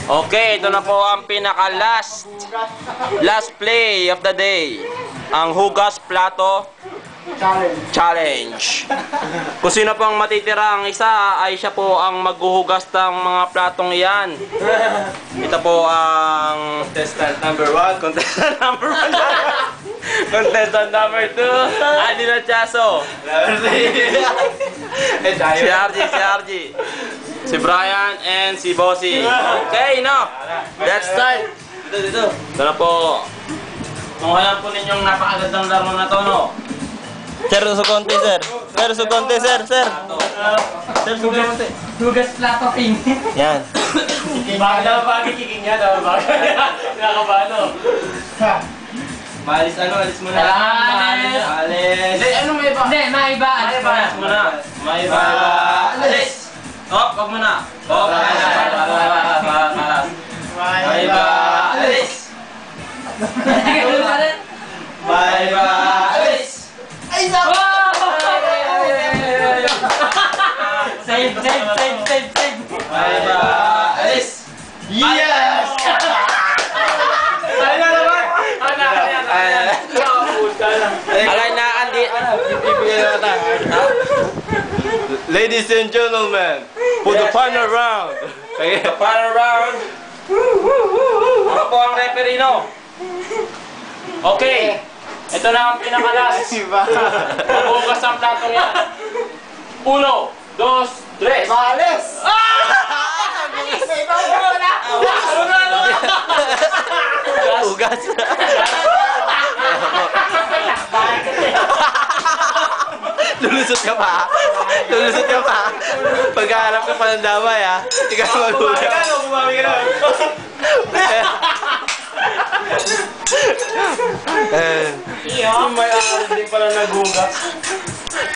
Okay, ito na po ang pinaka-last play of the day. Ang Hugas Plato Challenge. Kung sino pang matitira ang isa ay siya po ang maghuhugas ng mga platong iyan. Ito po ang Contestant number 1. contestant number 1. Contestant number 2, Adi Nachaso. Si RG, si Brian, and si Bossy. Okay, no? Let's start. Dito. Ito na po. Tunghayan po ninyong napakagandang laro na to, no? Sir, sukonti, sir. Sir, sukonti, sir. Sir, sukonti. Hugas plato king. Yan. Bakit kiking niya? Nakakabano. Alis muna. Alis. Hindi, maiba. Alis muna. Alis. Hop, wag muna. Hop. Alis. Alis. Ay, no! Save. Alis. Yes! Alay na, Andi. Ladies and gentlemen, for the final round. The final round. Ako po ang referee, no? Okay. Ito na ang pinakalas. Maghugas ang platong yan. 1, 2, 3. Alis! Hugas. Lulusot ka pa. Pagkaharap ka pa ng damay, ha? Ikaw maghugas. Bumami ka na. May araw din pala naghugas.